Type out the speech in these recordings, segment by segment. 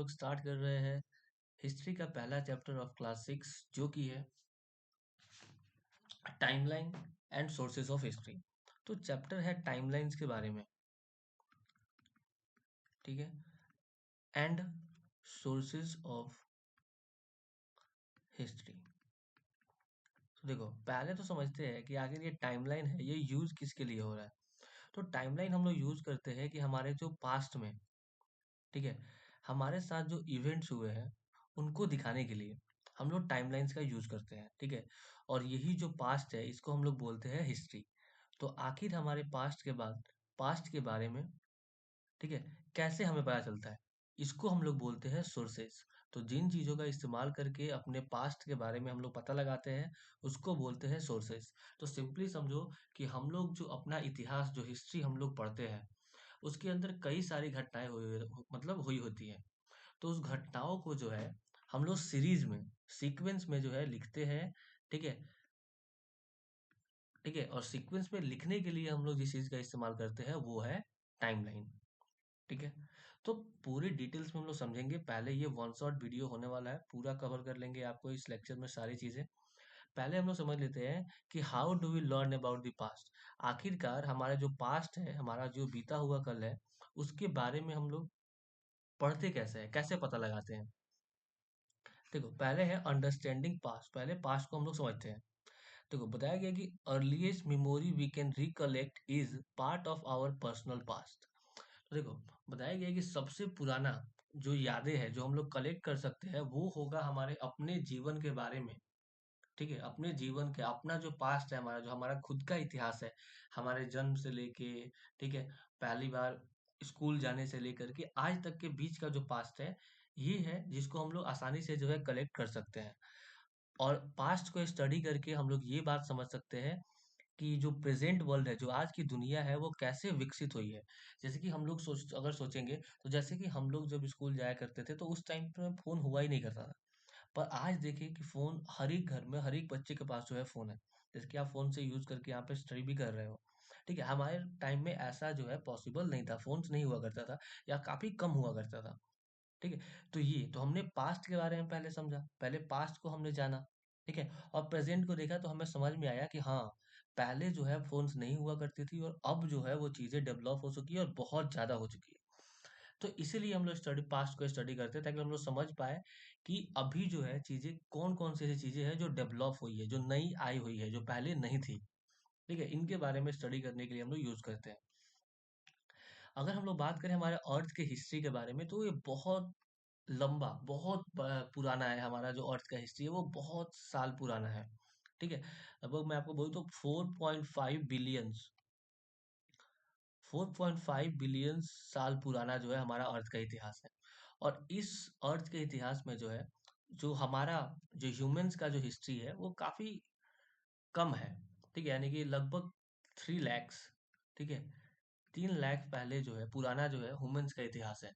लोग स्टार्ट कर रहे हैं हिस्ट्री का पहला चैप्टर ऑफ क्लास 6 जो कि है timeline and sources of history. तो चैप्टर है टाइमलाइंस के बारे में, ठीक है, एंड सोर्सेज ऑफ हिस्ट्री। तो देखो पहले तो समझते हैं कि आखिर ये टाइमलाइन है ये यूज किसके लिए हो रहा है। तो टाइमलाइन हम लोग यूज करते हैं कि हमारे जो पास्ट में, ठीक है, हमारे साथ जो इवेंट्स हुए हैं उनको दिखाने के लिए हम लोग टाइमलाइंस का यूज करते हैं, ठीक है। और यही जो पास्ट है इसको हम लोग बोलते हैं हिस्ट्री। तो आखिर हमारे पास्ट के बाद पास्ट के बारे में, ठीक है, कैसे हमें पता चलता है, इसको हम लोग बोलते हैं सोर्सेस। तो जिन चीज़ों का इस्तेमाल करके अपने पास्ट के बारे में हम लोग पता लगाते हैं उसको बोलते हैं सोर्सेस। तो सिंपली समझो कि हम लोग जो अपना इतिहास जो हिस्ट्री हम लोग पढ़ते हैं उसके अंदर कई सारी घटनाएं मतलब हुई होती हैं। तो उस घटनाओं को जो है हम लोग सीरीज में सीक्वेंस में जो है लिखते हैं, ठीक है। ठीक है, और सीक्वेंस में लिखने के लिए हम लोग जिस चीज़ का इस्तेमाल करते हैं वो है टाइमलाइन, ठीक है। तो पूरी डिटेल्स में हम लोग समझेंगे। पहले ये वन शॉट वीडियो होने वाला है, पूरा कवर कर लेंगे आपको इस लेक्चर में सारी चीज़ें। पहले हम लोग समझ लेते हैं कि how do we learn about the past. आखिरकार हमारा जो पास्ट है, हमारा जो बीता हुआ कल है, उसके बारे में हम लोग पढ़ते कैसे हैं, कैसे पता लगाते हैं। देखो पहले है अंडरस्टैंडिंग पास्ट, पहले पास्ट को हम लोग समझते हैं। देखो बताया गया कि earliest memory we can recollect is part of our personal past. तो देखो बताया गया है कि सबसे पुराना जो यादें हैं जो हम लोग कलेक्ट कर सकते हैं वो होगा हमारे अपने जीवन के बारे में, ठीक है। अपने जीवन के अपना जो पास्ट है, हमारा जो हमारा खुद का इतिहास है, हमारे जन्म से लेके, ठीक है, पहली बार स्कूल जाने से लेकर के आज तक के बीच का जो पास्ट है, ये है जिसको हम लोग आसानी से जो है कलेक्ट कर सकते हैं। और पास्ट को स्टडी करके हम लोग ये बात समझ सकते हैं कि जो प्रेजेंट वर्ल्ड है, जो आज की दुनिया है, वो कैसे विकसित हुई है। जैसे कि हम लोग अगर सोचेंगे तो जैसे कि हम लोग जब स्कूल जाया करते थे तो उस टाइम पे फोन हुआ ही नहीं करता था। पर आज देखिए कि फ़ोन हर एक घर में, हर एक बच्चे के पास जो है फ़ोन है। जैसे कि आप फ़ोन से यूज़ करके यहाँ पे स्टडी भी कर रहे हो। ठीक है, हमारे टाइम में ऐसा जो है पॉसिबल नहीं था, फ़ोन्स नहीं हुआ करता था या काफ़ी कम हुआ करता था। ठीक है, तो ये तो हमने पास्ट के बारे में पहले समझा, पहले पास्ट को हमने जाना, ठीक है, और प्रेज़ेंट को देखा तो हमें समझ में आया कि हाँ, पहले जो है फ़ोन्स नहीं हुआ करती थी और अब जो है वो चीज़ें डेवलप हो चुकी है और बहुत ज़्यादा हो चुकी है। तो इसीलिए हम लोग स्टडी पास्ट को स्टडी करते हैं ताकि हम लोग समझ पाए कि अभी जो है चीजें कौन-कौन सी ऐसी चीजें हैं जो डेवलप हुई है, जो नई आई हुई है, जो पहले नहीं थी। ठीक है, इनके बारे में स्टडी करने के लिए हम लोग यूज करते हैं। अगर हम लोग बात करें हमारे अर्थ के हिस्ट्री के बारे में तो ये बहुत लंबा, बहुत पुराना है। हमारा जो अर्थ का हिस्ट्री है वो बहुत साल पुराना है। ठीक है, लगभग मैं आपको बोलूँ तो 4.5 बिलियन साल पुराना जो है हमारा अर्थ का इतिहास है। और इस अर्थ के इतिहास में जो है, जो हमारा जो ह्यूमंस का जो हिस्ट्री है वो काफी कम है। ठीक है, यानी कि लगभग 3 लैक्स, ठीक है, 3 लाख पहले जो है पुराना जो है ह्यूमंस का इतिहास है।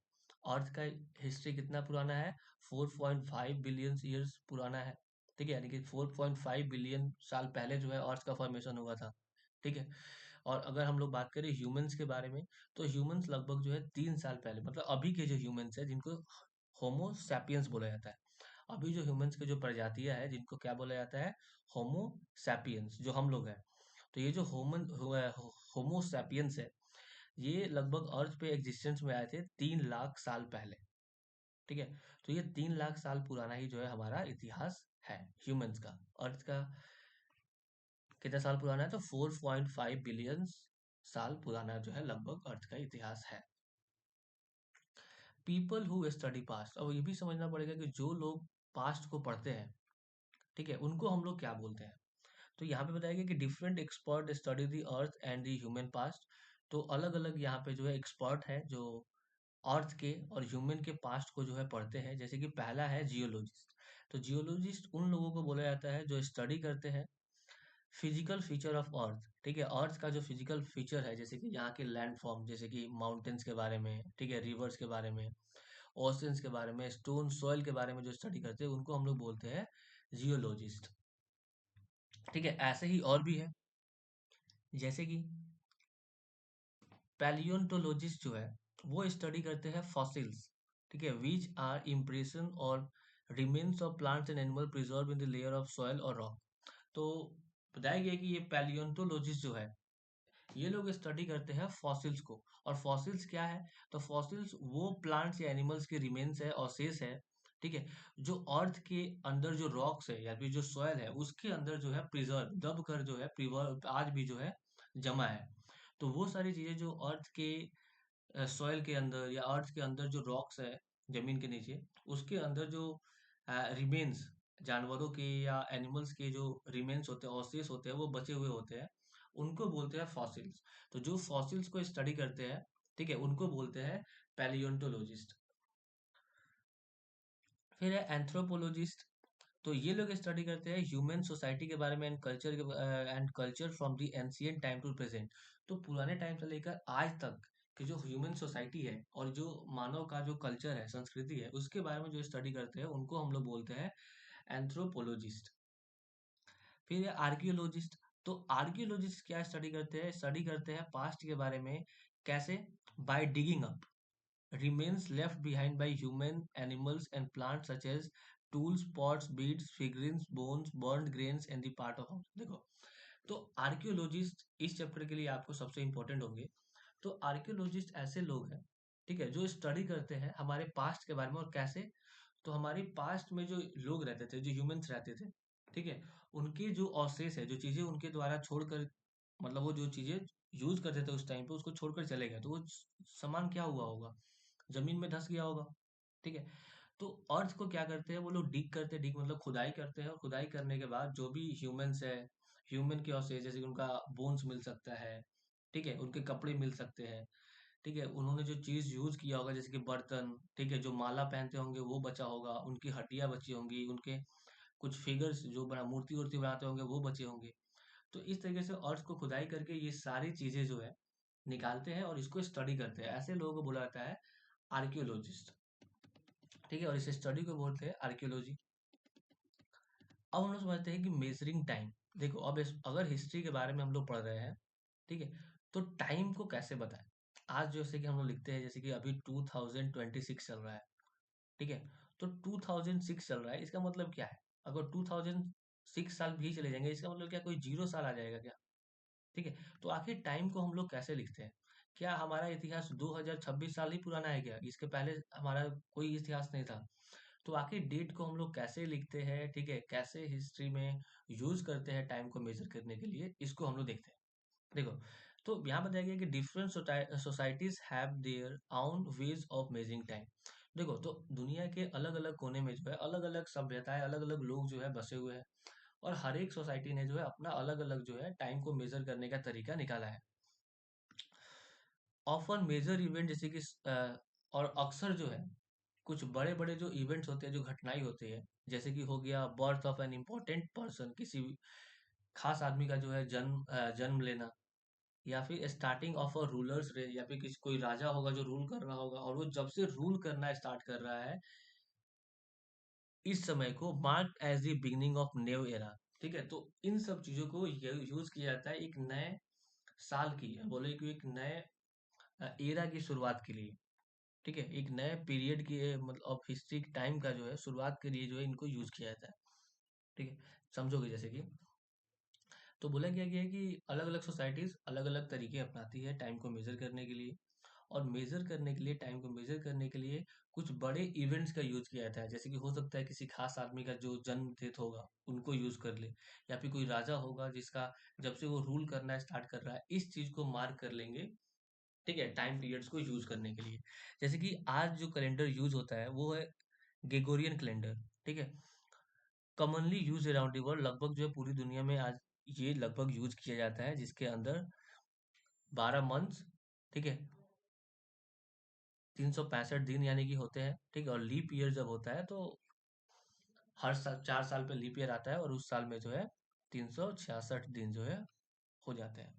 अर्थ का हिस्ट्री कितना पुराना है? 4.5 बिलियन ईयर्स पुराना है। ठीक है, यानी कि 4.5 बिलियन साल पहले जो है अर्थ का फॉर्मेशन हुआ था। ठीक है, और अगर हम लोग बात करें ह्यूमंस के बारे में तो ह्यूमंस लगभग जो है 3 साल पहले, मतलब अभी के जो ह्यूमंस है जिनको होमो सैपियंस बोला जाता है, अभी जो ह्यूमंस के जो प्रजातियां है जिनको क्या बोला जाता है? होमो सैपियंस, जो हम लोग हैं। तो ये जो होमो सैपियंस है, ये लगभग अर्थ पे एग्जिस्टेंस में आए थे 3 लाख साल पहले। ठीक है, तो ये 3 लाख साल पुराना ही जो है हमारा इतिहास है ह्यूमंस का। अर्थ का कितना साल पुराना है? तो 4.5 बिलियन साल पुराना जो है लगभग अर्थ का इतिहास है। पीपल हु स्टडी पास्ट, अब ये भी समझना पड़ेगा कि जो लोग पास्ट को पढ़ते हैं, ठीक है, उनको हम लोग क्या बोलते हैं। तो यहाँ पे बताया गया कि different expert study the earth and the human past. तो अलग अलग यहाँ पे जो है एक्सपर्ट है जो अर्थ के और ह्यूमन के पास्ट को जो है पढ़ते हैं। जैसे कि पहला है जियोलॉजिस्ट। तो जियोलॉजिस्ट उन लोगों को बोला जाता है जो स्टडी करते हैं फिजिकल फीचर ऑफ अर्थ। ठीक है, अर्थ का जो फिजिकल फीचर है, जैसे कि यहाँ के लैंड फॉर्म, जैसे कि माउंटेन्स के बारे में, ठीक है, रिवर्स के बारे में, ओशंस के बारे में, स्टोन सॉइल के बारे में जो स्टडी करते हैं उनको हम लोग बोलते हैं जियोलॉजिस्ट। ठीक है, ऐसे ही और भी है, जैसे कि पैलियोंटोलॉजिस्ट जो है वो स्टडी करते हैं फॉसिल्स। ठीक है, विच आर इम्प्रेशन और remains of plants and animal preserve in the layer of soil और रॉक। तो बताया गया कि ये पैलियोंटोलॉजिस्ट जो है, ये लोग स्टडी करते हैं फॉसिल्स को। और फॉसिल्स क्या है? तो फॉसिल्स वो प्लांट्स या एनिमल्स के रिमेन्स है, अवशेष है, ठीक है, जो अर्थ के अंदर जो रॉक्स है या फिर जो सॉइल है उसके अंदर जो है प्रिजर्व दब कर जो है प्रिवर्व आज भी जो है जमा है। तो वो सारी चीजें जो अर्थ के सॉइल के अंदर या अर्थ के अंदर जो रॉक्स है जमीन के नीचे, उसके अंदर जो रिमेन्स, जानवरों के या एनिमल्स के जो रिमेन्स होते हैं, ऑसियस होते हैं, वो बचे हुए होते हैं, उनको बोलते हैं फॉसिल्स। तो जो फॉसिल्स को स्टडी करते हैं, ठीक है, उनको बोलते हैं पैलियोंटोलॉजिस्ट। फिर है एंथ्रोपोलॉजिस्ट। तो ये लोग स्टडी करते हैं ह्यूमन सोसाइटी के बारे में and culture from the ancient time to present. तो पुराने टाइम से लेकर आज तक की जो ह्यूमन सोसाइटी है और जो मानव का जो कल्चर है, संस्कृति है, उसके बारे में जो स्टडी करते हैं उनको हम लोग बोलते हैं एंथ्रोपोलॉजिस्ट। फिर है आर्कियोलॉजिस्ट। तो आर्कियोलॉजिस्ट क्या स्टडी करते हैं? स्टडी करते हैं पास्ट के बारे में। कैसे? By digging up remains left behind by human, animals, and plants such as tools, pots, beads, figurines, bones, burned grains, and the part of house। देखो, तो आर्कियोलॉजिस्ट इस चैप्टर के लिए आपको सबसे इंपॉर्टेंट होंगे। तो आर्कियोलॉजिस्ट ऐसे लोग हैं, ठीक है, जो स्टडी करते हैं हमारे पास्ट के बारे में। और कैसे? तो हमारे पास्ट में जो लोग रहते थे, जो ह्यूमंस रहते थे, ठीक है, उनके जो अवशेष है, जो चीजें उनके द्वारा छोड़कर, मतलब वो जो चीजें यूज करते थे उस टाइम पे, उसको छोड़कर चले गए, तो वो सामान क्या हुआ होगा? जमीन में धंस गया होगा, ठीक है। तो अर्थ को क्या करते हैं वो लोग? डिग करते हैं, डिग मतलब खुदाई करते हैं, और खुदाई करने के बाद जो भी ह्यूमंस है, ह्यूमन के अवशेष, जैसे कि उनका बोन्स मिल सकता है, ठीक है, उनके कपड़े मिल सकते हैं, ठीक है, उन्होंने जो चीज यूज किया होगा जैसे कि बर्तन, ठीक है, जो माला पहनते होंगे वो बचा होगा, उनकी हड्डियां बची होंगी, उनके कुछ फिगर्स जो बना मूर्ति वूर्ति बनाते होंगे वो बचे होंगे। तो इस तरीके से अर्थ को खुदाई करके ये सारी चीजें जो है निकालते हैं और इसको स्टडी करते हैं। ऐसे लोगों को बोला जाता है आर्कियोलॉजिस्ट, ठीक है, और इस स्टडी को बोलते हैं आर्कियोलॉजी। अब हम लोग समझते हैं कि मेजरिंग टाइम। देखो, अब अगर हिस्ट्री के बारे में हम लोग पढ़ रहे हैं, ठीक है, तो टाइम को कैसे बताएं? आज जैसे कि हम लोग लिखते हैं, जैसे कि अभी 2026 चल रहा है, ठीक है, तो 2006 चल रहा है, इसका मतलब क्या है? अगर 2006 साल भी चले जाएंगे, इसका मतलब क्या कोई जीरो साल आ जाएगा क्या? ठीक है, तो आखिर टाइम को हम लोग कैसे लिखते हैं? क्या हमारा इतिहास 2026 साल ही पुराना है क्या? इसके पहले हमारा कोई इतिहास नहीं था? तो आखिर डेट को हम लोग कैसे लिखते हैं, ठीक है, कैसे हिस्ट्री में यूज करते हैं टाइम को मेजर करने के लिए, इसको हम लोग देखते हैं। देखो, तो यहाँ बताया गया कि different societies have their own ways of measuring time. देखो, तो दुनिया के अलग अलग कोने में जो है अलग अलग सभ्यताएं, अलग अलग लोग जो है बसे हुए हैं, और हर एक सोसाइटी ने जो है अपना अलग अलग जो है टाइम को मेजर करने का तरीका निकाला है। ऑफन मेजर इवेंट जैसे कि और अक्सर जो है कुछ बड़े बड़े जो इवेंट्स होते हैं, जो घटनाएं होती है, जैसे कि हो गया birth of an important person, किसी खास आदमी का जो है जन्म लेना, या फिर स्टार्टिंग ऑफ अ रूलर्स रे, या फिर किसी कोई राजा होगा जो रूल कर रहा होगा, और वो जब से रूल करना स्टार्ट कर रहा है, इस समय को mark as the beginning of new era. ठीक है, तो इन सब चीजों को यूज किया जाता है एक नए साल की, बोले कि एक नए एरा की शुरुआत के लिए, ठीक है, एक नए पीरियड की मतलब ऑफ हिस्ट्री टाइम का जो है शुरुआत के लिए जो है इनको यूज किया जाता है। ठीक है, समझोगे? जैसे कि तो बोला गया है कि अलग अलग सोसाइटीज अलग अलग तरीके अपनाती है टाइम को मेजर करने के लिए। और मेजर करने के लिए, टाइम को मेजर करने के लिए कुछ बड़े इवेंट्स का यूज किया जाता है, जैसे कि हो सकता है किसी खास आदमी का जो जन्म तिथि होगा उनको यूज कर ले, या फिर कोई राजा होगा जिसका जब से वो रूल करना स्टार्ट कर रहा है, इस चीज को मार्क कर लेंगे, ठीक है, टाइम पीरियड्स को यूज करने के लिए। जैसे कि आज जो कैलेंडर यूज होता है वो है ग्रेगोरियन कैलेंडर, ठीक है, commonly use around the world, लगभग जो है पूरी दुनिया में आज ये लगभग यूज किया जाता है, जिसके अंदर 12 मंथ्स, ठीक है, 365 दिन यानी कि होते हैं, ठीक है, और लीप ईयर जब होता है तो हर साल 4 साल पे लीप ईयर आता है, और उस साल में जो है 366 दिन जो है हो जाते हैं।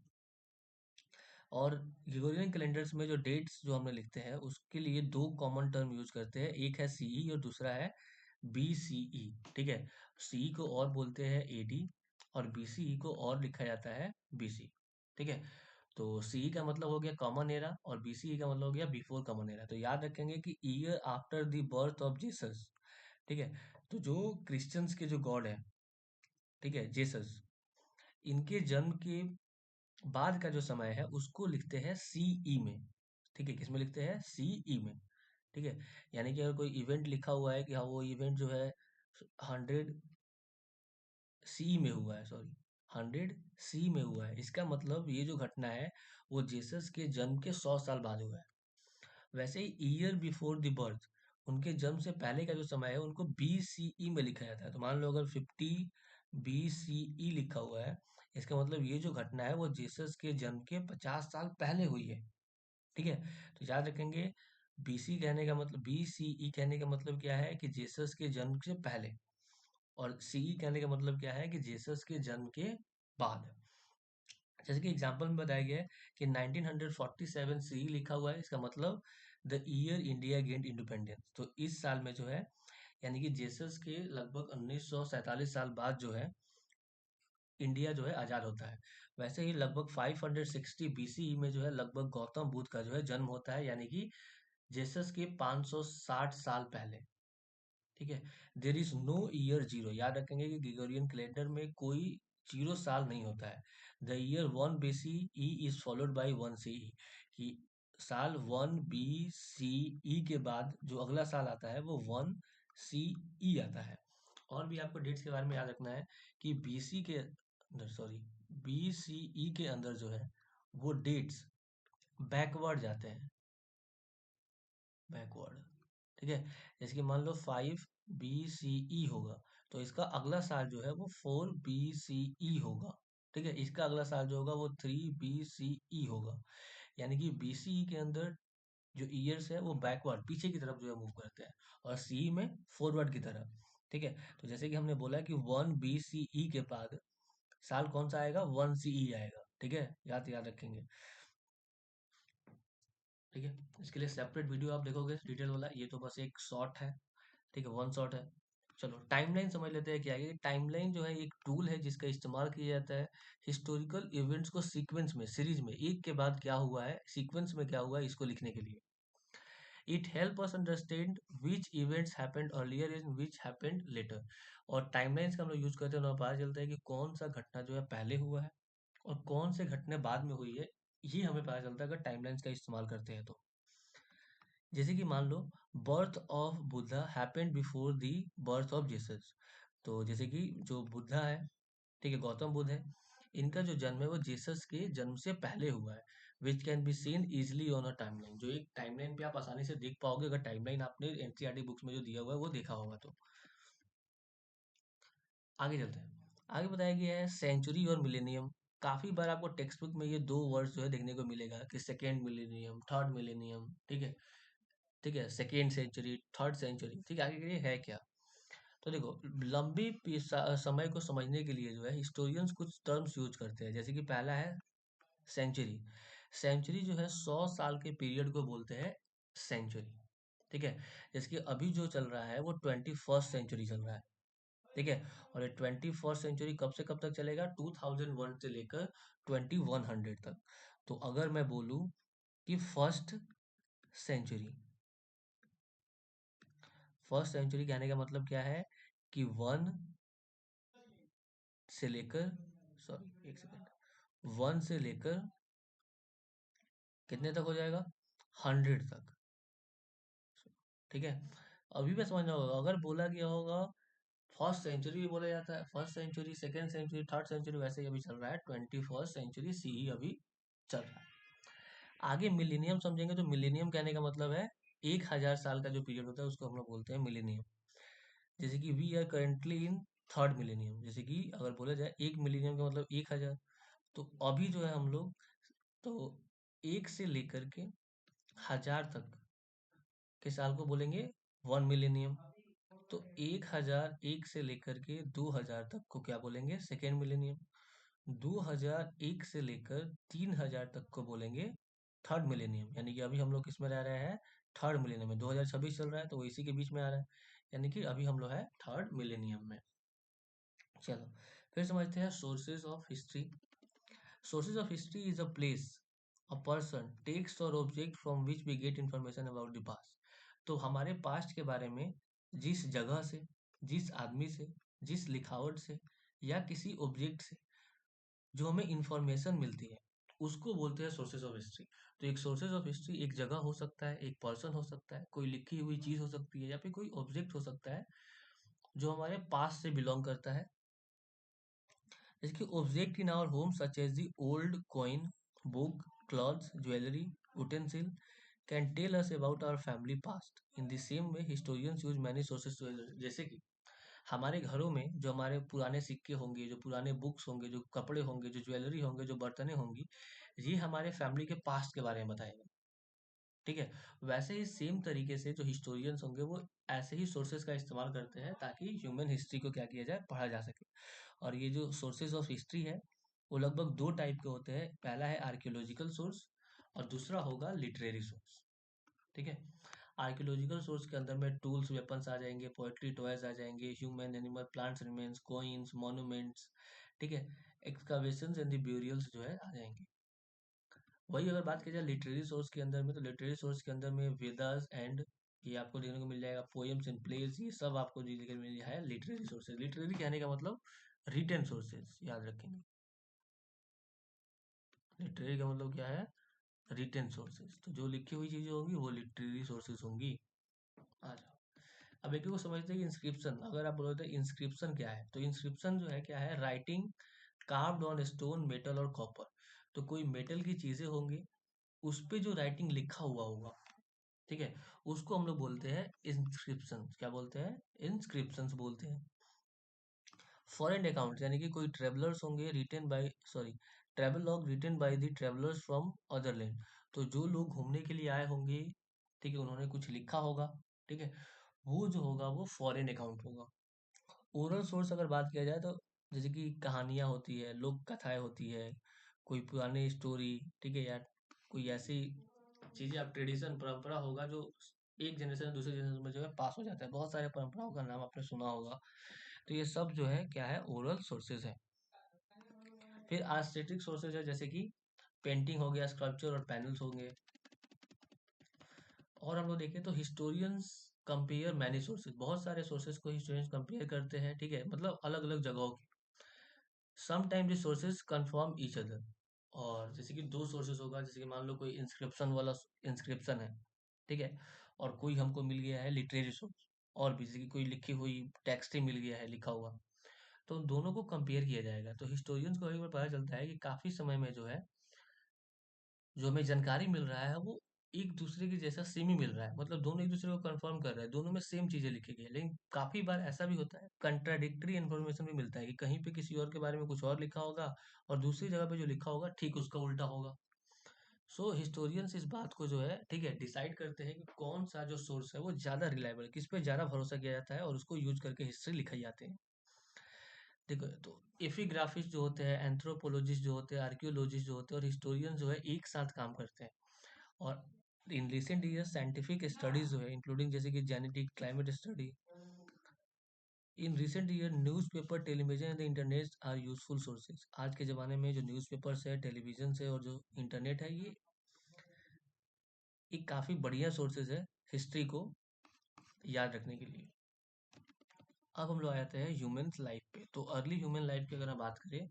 और ग्रेगोरियन कैलेंडर्स में जो डेट्स जो हमने लिखते हैं उसके लिए दो कॉमन टर्म यूज करते हैं, एक है सीई और दूसरा है बीसीई। ठीक है, सीई को और बोलते हैं एडी, और बीसीई को और लिखा जाता है बीसी। ठीक है, तो सी का मतलब हो गया कॉमन एरा और बीसीई का मतलब हो गया बिफोर कॉमन एरा। तो याद रखेंगे कि year after the birth of Jesus. ठीक है। तो जो क्रिश्चियंस के जो गॉड है, ठीक है, जीसस, इनके जन्म के बाद का जो समय है उसको लिखते हैं सीई में। ठीक है, किसमें लिखते हैं? सीई में। ठीक है। यानी कि अगर कोई इवेंट लिखा हुआ है कि हाँ वो इवेंट जो है 100 सी में हुआ है, सॉरी, 100 सी में हुआ है, इसका मतलब ये जो घटना है वो जीसस के जन्म के 100 साल बाद हुआ है। वैसे ही ईयर बिफोर द बर्थ, उनके जन्म से पहले का जो समय है उनको BCE में लिखा जाता है। तो मान लो अगर 50 BCE लिखा हुआ है, इसका मतलब ये जो घटना है वो जीसस के जन्म के 50 साल पहले हुई है। ठीक है। तो याद रखेंगे, BC कहने का मतलब, BCE कहने का मतलब क्या है कि जीसस के जन्म से पहले, और सीई कहने का मतलब क्या है कि जीसस के जन्म के बाद। जैसे कि एग्जाम्पल में बताया गया है कि 1947 सी लिखा हुआ है, इसका मतलब the year India gained independence. तो इस साल में जो है, यानी कि जीसस के लगभग 1947 साल बाद जो है इंडिया जो है आजाद होता है। वैसे ही लगभग 560 BCE में जो है लगभग गौतम बुद्ध का जो है जन्म होता है, यानी कि जीसस के 560 साल पहले। ठीक है। There is no year zero, याद रखेंगे कि ग्रेगोरियन कैलेंडर में कोई जीरो साल नहीं होता है। The year 1 BCE is followed by 1 CE, कि साल 1 BCE के बाद जो अगला साल आता है वो 1 CE आता है। और भी आपको डेट्स के बारे में याद रखना है कि BC के अंदर, सॉरी, BCE के अंदर जो है वो डेट्स बैकवर्ड जाते हैं, बैकवर्ड। ठीक है। जैसे कि मान लो 5 BCE होगा, तो इसका अगला साल जो है वो 4 BCE होगा। ठीक है। इसका अगला साल जो होगा वो 3 BCE होगा। यानी कि BCE के अंदर जो ईयर्स है वो बैकवर्ड, पीछे की तरफ जो है मूव करते हैं, और CE में फॉरवर्ड की तरफ। ठीक है। तो जैसे कि हमने बोला कि 1 BCE के बाद साल कौन सा आएगा? 1 CE आएगा। ठीक है, याद याद रखेंगे। ठीक है। इसके लिए सेपरेट वीडियो आप देखोगे डिटेल वाला, ये तो बस एक शॉर्ट है। ठीक है, वन शॉट है। चलो टाइमलाइन समझ लेते हैं क्या है। टाइमलाइन जो है एक टूल है जिसका इस्तेमाल किया जाता है हिस्टोरिकल इवेंट्स को सीक्वेंस में, सीरीज में, एक के बाद क्या हुआ है, सीक्वेंस में क्या हुआ है, इसको लिखने के लिए। It help us understand which events happened earlier and which happened later. और टाइमलाइंस का हम लोग यूज करते हैं तो हमें पता चलता है कि कौन सा घटना जो है पहले हुआ है और कौन से घटना बाद में हुई है। ये हमें पता चलता है अगर टाइमलाइंस का इस्तेमाल करते हैं तो। जैसे कि मान low birth of Buddha happened before the birth of Jesus. तो जैसे कि जो बुद्धा है, ठीक है, गौतम बुद्ध है, इनका जो जन्म है वो जीसस के जन्म से पहले हुआ है। Which can be seen easily on a timeline, जो एक टाइमलाइन पे आप आसानी से देख पाओगे अगर टाइमलाइन आपने एनसीईआरटी बुक्स में जो दिया हुआ है वो देखा होगा तो। आगे चलते हैं। आगे बताया गया है सेंचुरी और मिलेनियम। काफी बार आपको टेक्स्ट बुक में ये दो वर्ड्स जो है देखने को मिलेगा कि सेकेंड मिलेनियम, थर्ड मिलेनियम। ठीक है। ठीक है, सेकेंड सेंचुरी, थर्ड सेंचुरी। ठीक है, आगे के लिए है क्या? तो देखो, लंबी समय को समझने के लिए जो है हिस्टोरियंस कुछ टर्म्स यूज करते हैं। जैसे कि पहला है सेंचुरी। सेंचुरी जो है 100 साल के पीरियड को बोलते हैं सेंचुरी। ठीक है। जैसे कि अभी जो चल रहा है वो 21st सेंचुरी चल रहा है। ठीक है। और ये 21st सेंचुरी कब से कब तक चलेगा? 2001 से लेकर 2100 तक। तो अगर मैं बोलूं कि सेंचुरी फर्स्ट सेंचुरी कहने का मतलब क्या है कि 1 से लेकर, सॉरी एक सेकेंड, 1 से लेकर कितने तक हो जाएगा? 100 तक। ठीक है। अभी भी समझना होगा, अगर बोला गया होगा फर्स्ट सेंचुरी भी बोला जाता है, first century, second century, third century, वैसे ही अभी चल रहा है 21st सेंचुरी CE अभी चल रहा है। आगे मिलेनियम समझेंगे तो मिलेनियम कहने का मतलब है 1000 साल का जो पीरियड होता है उसको हम लोग बोलते हैं मिलेनियम। जैसे कि we are currently in third millennium. जैसे कि अगर बोला जाए एक मिलेनियम का मतलब 1000, तो अभी जो है हम लोग, तो एक से लेकर के 1000 तक के साल को बोलेंगे 1 मिलेनियम। तो 1000, एक से लेकर के 2000 तक को क्या बोलेंगे? Second millennium. 2001 से लेकर 3000 तक को बोलेंगे थर्ड मिलेनियम। यानी कि अभी हम लोग किसमें रह रहे हैं? थर्ड मिलेनियम में। 2026 चल रहा है तो वो इसी के बीच में आ रहा है, यानी कि अभी हम लोग है थर्ड मिलेनियम में। चलो फिर समझते हैं sources of history. Sources of history is a place a person text or object from which we get information about the past. तो हमारे पास्ट के बारे में जिस जगह से, जिस आदमी से, जिस लिखावट से या किसी ऑब्जेक्ट से जो हमें इंफॉर्मेशन मिलती है, उसको बोलते हैं सोर्सेज ऑफ हिस्ट्री। तो एक सोर्सेज ऑफ हिस्ट्री एक जगह हो सकता है, एक पर्सन हो सकता है, कोई लिखी हुई चीज हो सकती है, या फिर कोई ऑब्जेक्ट हो सकता है जो हमारे पास्ट से बिलोंग करता है। जैसे कि object in our home such as the old coin, book, clothes, jewellery, utensil can tell us about our family past. In the same way historians use many sources to, जैसे कि हमारे घरों में जो हमारे पुराने सिक्के होंगे, जो पुराने बुक्स होंगे, जो कपड़े होंगे, जो ज्वेलरी होंगे, जो बर्तनें होंगी, ये हमारे फैमिली के पास्ट के बारे में बताएगा। ठीक है। वैसे ही सेम तरीके से जो हिस्टोरियंस होंगे वो ऐसे ही सोर्सेज का इस्तेमाल करते हैं ताकि ह्यूमन हिस्ट्री को क्या किया जाए, पढ़ा जा सके। और ये जो सोर्सेज ऑफ हिस्ट्री है वो लगभग दो टाइप के होते हैं। पहला है आर्कियोलॉजिकल सोर्स और दूसरा होगा लिटरेरी सोर्स। ठीक है। आर्कियोलॉजिकल सोर्स के अंदर में टूल्स, वेपन्स आ जाएंगे, पोएट्री, टॉयज आ जाएंगे, human, animal, plants remains, coins, monuments. ठीक है। एक्सकावेशंस एंड द ब्यूरियल्स जो है आ जाएंगे। वही अगर बात की जाए लिटरेरी सोर्स के अंदर में, तो लिटरेरी सोर्स के अंदर में वेदास एंड ये आपको देखने को मिल जाएगा, पोएम्स एंड प्लेस, ये सब आपको देखने को मिल है लिटरेरी सोर्सेज। लिटरेरी कहने का मतलब रिटन सोर्सेज, याद रखेंगे। लिटरेरी का मतलब क्या है? Written sources. तो जो लिखी हुई चीजें होंगी वो लिटरेरी सोर्सेज होंगी। आ जाओ। अब एक को समझते हैं कि इंस्क्रिप्शन, अगर आप बोलते हैं इंस्क्रिप्शन क्या है, तो इंस्क्रिप्शन जो है क्या है? Writing carved on stone, metal और कॉपर। तो कोई मेटल की चीजें होंगी, उस पे जो राइटिंग लिखा हुआ होगा, ठीक है, उसको हम लोग बोलते हैं इंस्क्रिप्शन। क्या बोलते हैं? इंस्क्रिप्शंस बोलते हैं। फॉरेन अकाउंट यानी कि कोई ट्रेवलर्स होंगे, written by, sorry, travel log written by the travellers from other land. तो जो लोग घूमने के लिए आए होंगे, ठीक है, उन्होंने कुछ लिखा होगा, ठीक है, वो जो होगा वो फॉरेन अकाउंट होगा। ओरल सोर्स अगर बात किया जाए तो जैसे कि कहानियां होती है, लोक कथाएं होती है, कोई पुरानी स्टोरी, ठीक है, या कोई ऐसी चीजें, आप ट्रेडिशन, परंपरा होगा जो एक जनरेशन से दूसरे जनरेशन में जो है पास हो जाता है। बहुत सारे परंपराओं का नाम आपने सुना होगा। तो ये सब जो है क्या है? ओरल सोर्सेज है। फिर आस्थेटिक सोर्सेज है, जैसे कि पेंटिंग हो गया, स्कल्पचर और पैनल्स होंगे। और हम लोग देखें तो हिस्टोरियंस कंपेयर मैनी सोर्सेज, बहुत सारे सोर्सेज को हिस्टोरियंस कंपेयर करते हैं, ठीक है, मतलब अलग अलग जगहों की। Some time the sources confirm each other. और जैसे कि दो सोर्सेज होगा, जैसे कि मान लो कोई इंस्क्रिप्शन वाला इंस्क्रिप्शन है, ठीक है, और कोई हमको मिल गया है लिटरेरी सोर्स, और भी जैसे कि कोई लिखी हुई टेक्स्ट ही मिल गया है, लिखा हुआ, तो दोनों को कंपेयर किया जाएगा। तो हिस्टोरियंस को एक बार पता चलता है कि काफी समय में जो है, जो हमें जानकारी मिल रहा है वो एक दूसरे के जैसा सेम ही मिल रहा है, मतलब दोनों एक दूसरे को कंफर्म कर रहे हैं, दोनों में सेम चीजें लिखी गई है। लेकिन काफी बार ऐसा भी होता है, कंट्राडिक्टरी इन्फॉर्मेशन भी मिलता है कि कहीं पे किसी और के बारे में कुछ और लिखा होगा और दूसरी जगह पे जो लिखा होगा ठीक उसका उल्टा होगा। सो हिस्टोरियंस इस बात को जो है, ठीक है, डिसाइड करते हैं कि कौन सा जो सोर्स है वो ज्यादा रिलायबल है, किस पे ज्यादा भरोसा किया जाता है, और उसको यूज करके हिस्ट्री लिखाई जाती है। देखो, तो एपिग्राफिस्ट जो होते हैं, एंथ्रोपोलॉजिस्ट जो होते हैं, आर्कियोलॉजिस्ट जो होते हैं, और हिस्टोरियन जो है एक साथ काम करते हैं। और in recent years scientific studies जो है, इंक्लूडिंग जैसे कि genetic, climate study, in recent year newspaper, television and internet are useful sources. आज के ज़माने में जो न्यूज़पेपर्स है, टेलीविजन है और जो इंटरनेट है, ये एक काफ़ी बढ़िया सोर्सेज है हिस्ट्री को याद रखने के लिए। अब हम लोग आ जाते हैं ह्यूमंस लाइफ पे। तो अर्ली ह्यूमन लाइफ की अगर हम बात करें,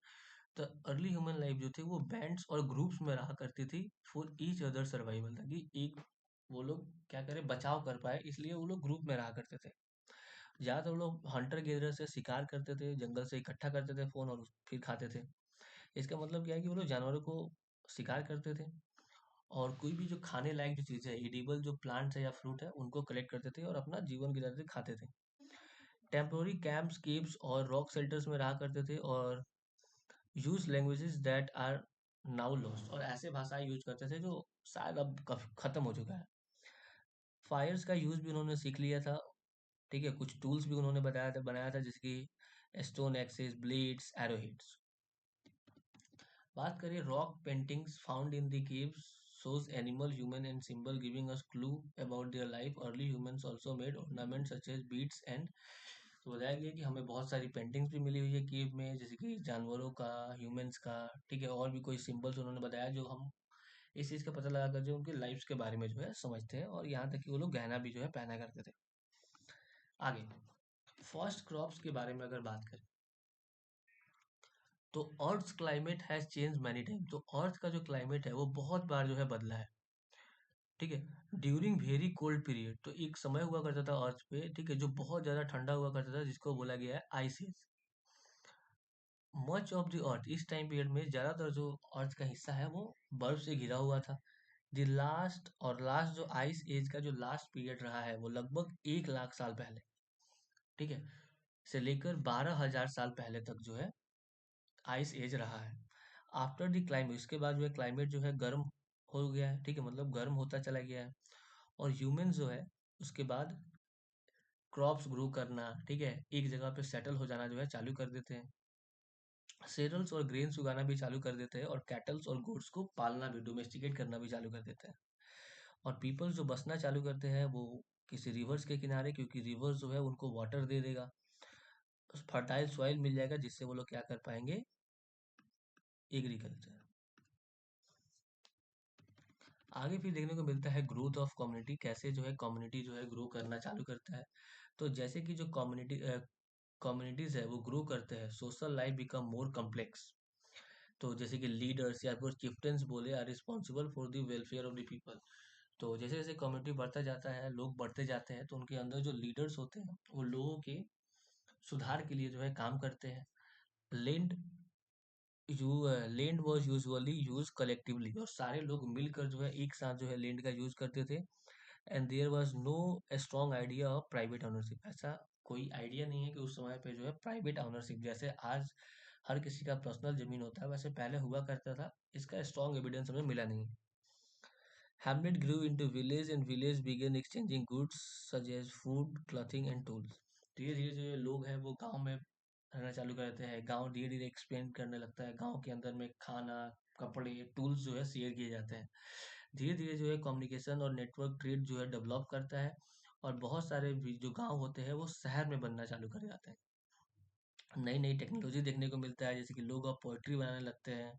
तो अर्ली ह्यूमन लाइफ जो थी वो बैंड्स और ग्रुप्स में रहा करती थी फॉर ईच अदर सर्वाइवल, ताकि एक वो लोग क्या करें, बचाव कर पाए, इसलिए वो लोग ग्रुप में रहा करते थे। ज़्यादातर वो लोग हंटर गेदर से शिकार करते थे, जंगल से इकट्ठा करते थे फोन और फिर खाते थे। इसका मतलब क्या है कि वो लोग जानवरों को शिकार करते थे, और कोई भी जो खाने लायक जो चीज़ है, एडिबल जो प्लांट्स है या फ्रूट है, उनको कलेक्ट करते थे और अपना जीवन गुजारते थे, खाते थे। टेम्पोररी कैंप्स, केव्स और रॉक शेल्टर्स में रहा करते थे, और use languages that are now lost, और ऐसे भाषाएं यूज करते थे जो शायद अब खत्म हो चुका है। फायर्स का यूज भी उन्होंने सीख लिया था, ठीक है, कुछ टूल्स भी उन्होंने बनाया था जैसे कि स्टोन एक्सेस, ब्लेड्स, एरोहेड्स। बात करें rock paintings found in the caves shows animal, human and symbol giving us clue about their life. Early humans also made ornaments such as beads and, तो बताया गया कि हमें बहुत सारी पेंटिंग्स भी मिली हुई है केव में, जैसे कि जानवरों का, ह्यूमंस का, ठीक है, और भी कोई सिंबल्स उन्होंने बताया जो हम इस चीज़ का पता लगाकर जो उनके लाइफ्स के बारे में जो है समझते हैं, और यहाँ तक कि वो लोग गहना भी जो है पहना करते थे। आगे फर्स्ट क्रॉप्स के बारे में अगर बात करें, तो अर्थ climate has change many time. तो अर्थ का जो क्लाइमेट है वो बहुत बार जो है बदला है, ठीक है। ड्यूरिंग वेरी कोल्ड पीरियड, तो एक समय हुआ करता था अर्थ पे, ठीक है, जो बहुत ज़्यादा ठंडा हुआ करता था, जिसको बोला गया है ice age. Much of the earth, इस टाइम पीरियड में ज़्यादातर जो अर्थ का हिस्सा है वो बर्फ से घिरा हुआ था। द लास्ट जो आइस एज का जो लास्ट पीरियड रहा है वो लगभग 1 लाख साल पहले, ठीक है, से लेकर 12,000 साल पहले तक जो है आइस एज रहा है। आफ्टर द क्लाइमेट, इसके बाद जो है क्लाइमेट जो है गर्म हो गया है, ठीक है, मतलब गर्म होता चला गया है। और ह्यूमंस जो है उसके बाद क्रॉप्स ग्रो करना, ठीक है, एक जगह पे सेटल हो जाना जो है चालू कर देते हैं। सेरल्स और ग्रेन्स उगाना भी चालू कर देते हैं, और कैटल्स और गोट्स को पालना भी, डोमेस्टिकेट करना भी चालू कर देते हैं। और पीपल जो बसना चालू करते हैं वो किसी रिवर्स के किनारे, क्योंकि रिवर्स जो है उनको वाटर दे देगा, फर्टाइल सॉइल मिल जाएगा, जिससे वो लोग क्या कर पाएंगे, एग्रीकल्चर। आगे फिर देखने को मिलता है ग्रोथ ऑफ कम्युनिटी, कैसे जो है कम्युनिटी जो है ग्रो करना चालू करता है। तो जैसे कि जो कम्युनिटीज है वो ग्रो करते हैं, social life become more complex. तो जैसे कि लीडर्स या फिर चिफ्टन्स बोले are responsible for the welfare of the people. तो जैसे जैसे कम्युनिटी बढ़ता जाता है, लोग बढ़ते जाते हैं, तो उनके अंदर जो लीडर्स होते हैं वो लोगों के सुधार के लिए जो है काम करते हैं। Land you land was usually use collectively, और सारे लोग मिलकर जो है एक साथ जो है लैंड का यूज करते थे। And there was no strong idea of private ownership, ऐसा कोई आइडिया नहीं है कि उस समय पे जो है प्राइवेट ओनरशिप, जैसे आज हर किसी का पर्सनल जमीन होता है वैसे पहले हुआ करता था, इसका स्ट्रॉन्ग एविडेंस हमें मिला नहीं। Hamlet grew into village and village began exchanging goods such as food, clothing and tools. धीरे धीरे जो ये लोग हैं वो गांव में रहना चालू कर देते हैं, गांव धीरे धीरे एक्सपेंड करने लगता है, गांव के अंदर में खाना, कपड़े, टूल्स जो है शेयर किए जाते हैं। धीरे धीरे जो है कम्युनिकेशन और नेटवर्क ट्रेड जो है डेवलप करता है, और बहुत सारे भी जो गांव होते हैं वो शहर में बनना चालू कर जाते हैं। नई नई टेक्नोलॉजी देखने को मिलता है, जैसे कि लोग अब पोएट्री बनाने लगते हैं,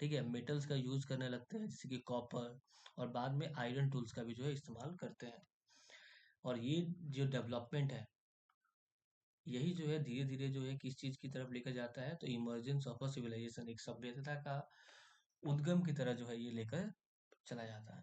ठीक है, मेटल्स का यूज करने लगते हैं जैसे कि कॉपर, और बाद में आयरन टूल्स का भी जो है इस्तेमाल करते हैं। और ये जो डेवलपमेंट है, यही जो है धीरे धीरे जो है किस चीज की तरफ लेकर जाता है, तो इमर्जेंस ऑफ अ सिविलाइजेशन, एक सभ्यता का उद्गम की तरह जो है ये लेकर चला जाता है।